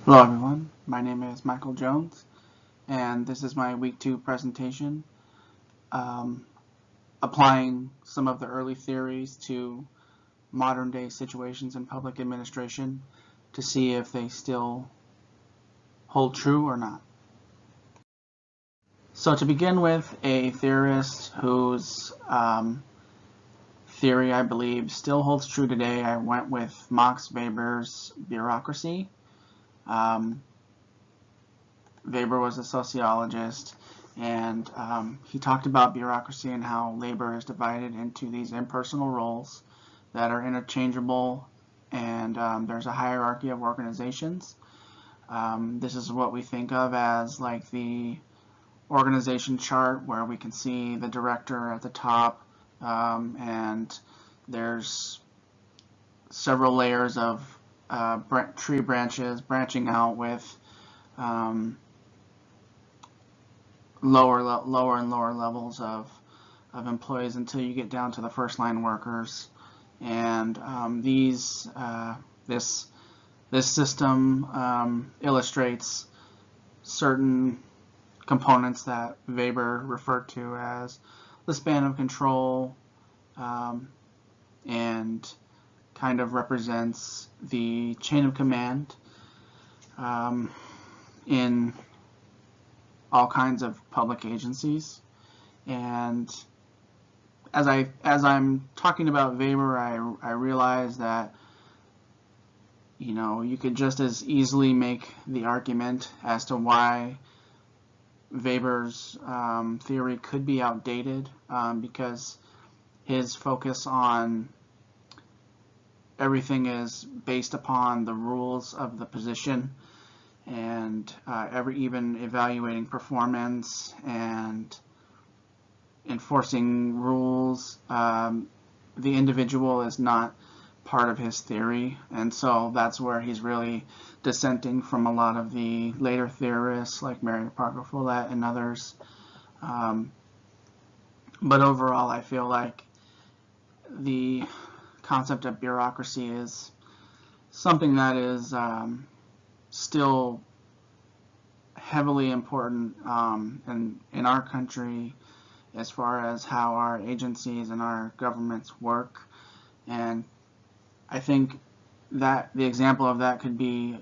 Hello everyone, my name is Michael Jones and this is my week 2 presentation applying some of the early theories to modern day situations in public administration to see if they still hold true or not. So to begin with, a theorist whose theory I believe still holds true today, I went with Max Weber's bureaucracy. Weber was a sociologist, and he talked about bureaucracy and how labor is divided into these impersonal roles that are interchangeable, and there's a hierarchy of organizations. This is what we think of as like the organization chart, where we can see the director at the top, and there's several layers of tree branches branching out with lower and lower levels of employees until you get down to the first line workers. And this system illustrates certain components that Weber referred to as the span of control, and kind of represents the chain of command in all kinds of public agencies. And as I'm talking about Weber, I realize that you could just as easily make the argument as to why Weber's theory could be outdated, because his focus on everything is based upon the rules of the position, and even evaluating performance and enforcing rules. The individual is not part of his theory, and so that's where he's really dissenting from a lot of the later theorists like Mary Parker Follett and others. But overall, I feel like the concept of bureaucracy is something that is still heavily important in our country as far as how our agencies and our governments work. And I think that the example of that could be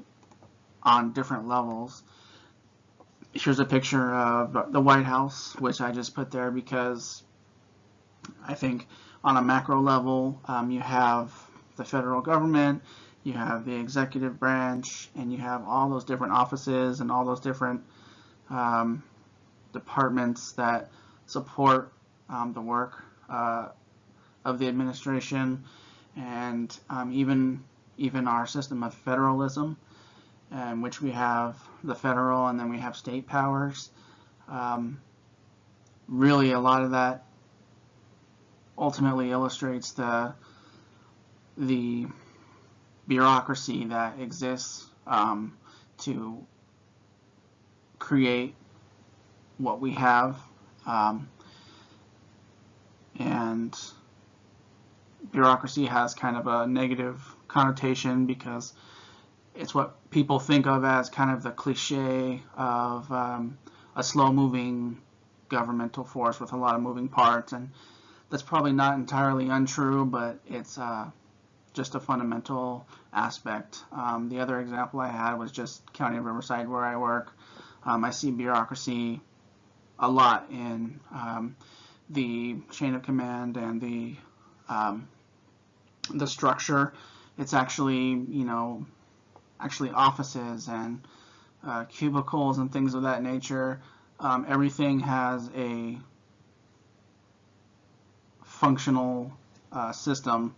on different levels. Here's a picture of the White House, which I just put there because I think on a macro level, you have the federal government, you have the executive branch, and you have all those different offices and all those different departments that support the work of the administration, and even our system of federalism, in which we have the federal and then we have state powers. Really, a lot of that ultimately illustrates the bureaucracy that exists to create what we have, and bureaucracy has kind of a negative connotation because it's what people think of as kind of the cliche of a slow-moving governmental force with a lot of moving parts, and that's probably not entirely untrue, but it's just a fundamental aspect. The other example I had was just County of Riverside, where I work. I see bureaucracy a lot in the chain of command and the structure. It's actually offices and cubicles and things of that nature. Everything has a functional system,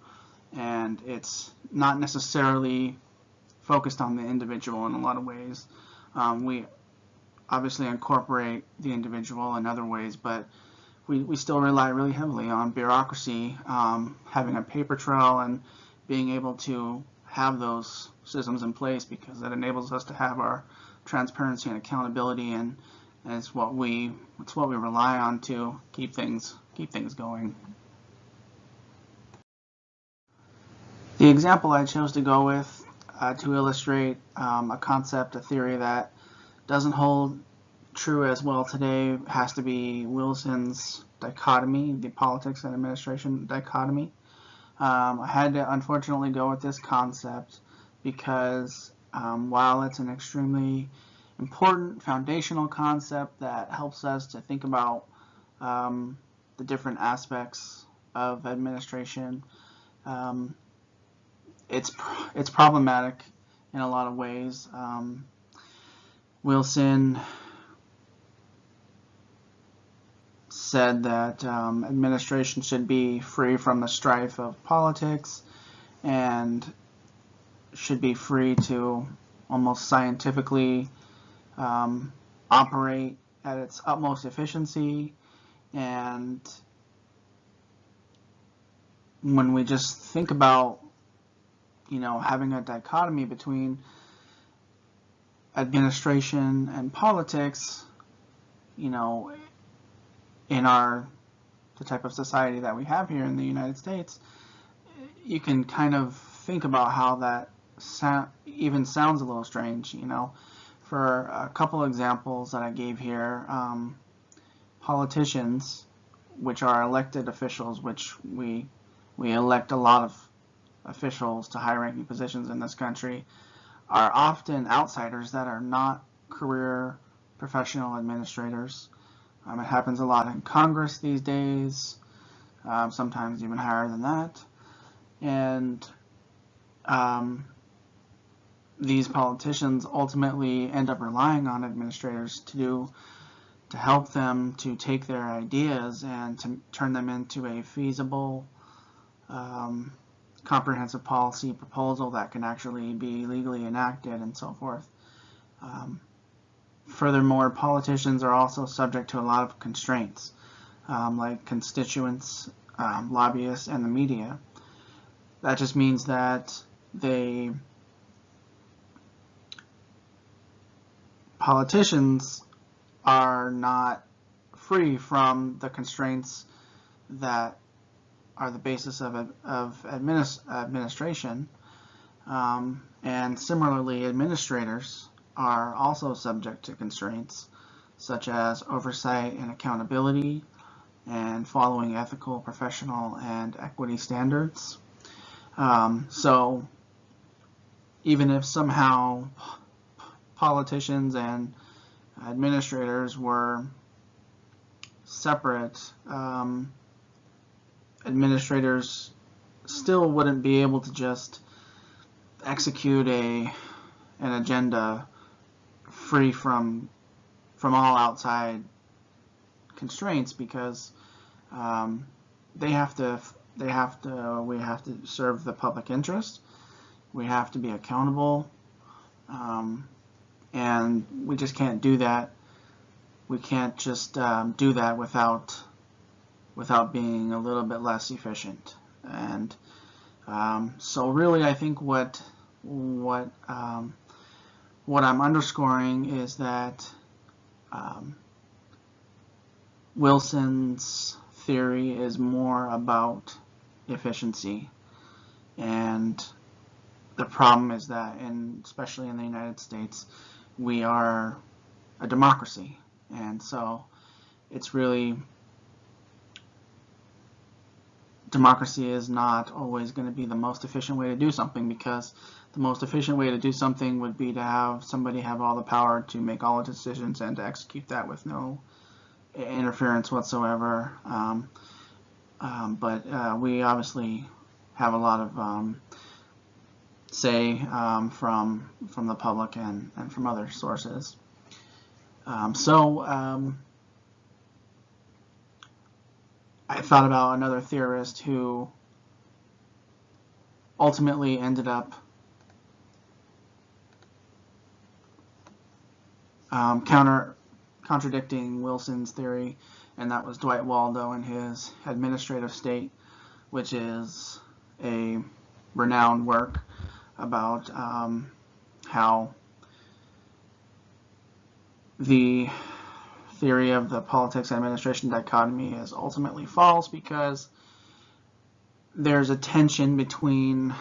and it's not necessarily focused on the individual in a lot of ways. We obviously incorporate the individual in other ways, but we still rely really heavily on bureaucracy, having a paper trail and being able to have those systems in place, because that enables us to have our transparency and accountability, and it's what we rely on to keep things going. The example I chose to go with to illustrate a concept, a theory that doesn't hold true as well today has to be Wilson's dichotomy, the politics and administration dichotomy. I had to unfortunately go with this concept because while it's an extremely important foundational concept that helps us to think about the different aspects of administration, it's problematic in a lot of ways. Wilson said that administration should be free from the strife of politics and should be free to almost scientifically operate at its utmost efficiency. And when we just think about, having a dichotomy between administration and politics, in the type of society that we have here in the United States, you can kind of think about how that even sounds a little strange. For a couple examples that I gave here, politicians, which are elected officials, which we elect a lot of officials to high-ranking positions in this country, are often outsiders that are not career professional administrators. It happens a lot in Congress these days, sometimes even higher than that. And these politicians ultimately end up relying on administrators to help them to take their ideas and to turn them into a feasible, comprehensive policy proposal that can actually be legally enacted and so forth. Furthermore, politicians are also subject to a lot of constraints, like constituents, lobbyists, and the media. That just means that politicians are not free from the constraints that are the basis of administration, and similarly, administrators are also subject to constraints such as oversight and accountability and following ethical, professional, and equity standards. So even if somehow politicians and administrators were separate, administrators still wouldn't be able to just execute an agenda free from all outside constraints, because we have to serve the public interest. We have to be accountable, and we just can't do that. We can't just do that without being a little bit less efficient. And so really, I think what I'm underscoring is that Wilson's theory is more about efficiency, and the problem is that, especially in the United States, we are a democracy, and so it's really, democracy is not always going to be the most efficient way to do something, because the most efficient way to do something would be to have somebody have all the power to make all the decisions and to execute that with no interference whatsoever. But we obviously have a lot of say from the public and from other sources. I thought about another theorist who ultimately ended up contradicting Wilson's theory, and that was Dwight Waldo in his Administrative State, which is a renowned work about how the theory of the politics and administration dichotomy is ultimately false, because there's a tension between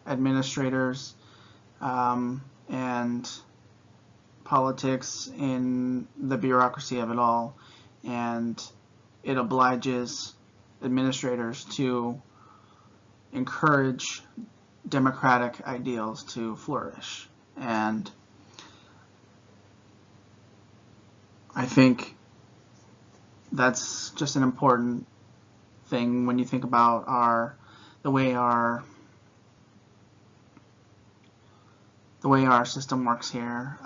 administrators and politics in the bureaucracy of it all, and it obliges administrators to encourage democratic ideals to flourish. And I think that's just an important thing when you think about the way our system works here.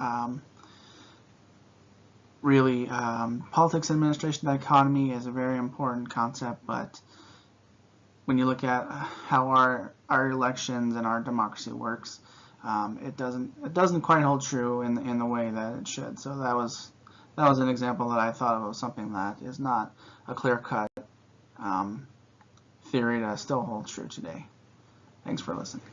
Really, politics, administration, the economy is a very important concept, but when you look at how our elections and our democracy works, it doesn't quite hold true in the way that it should. So that was an example that I thought of something that is not a clear-cut theory that still holds true today. Thanks for listening.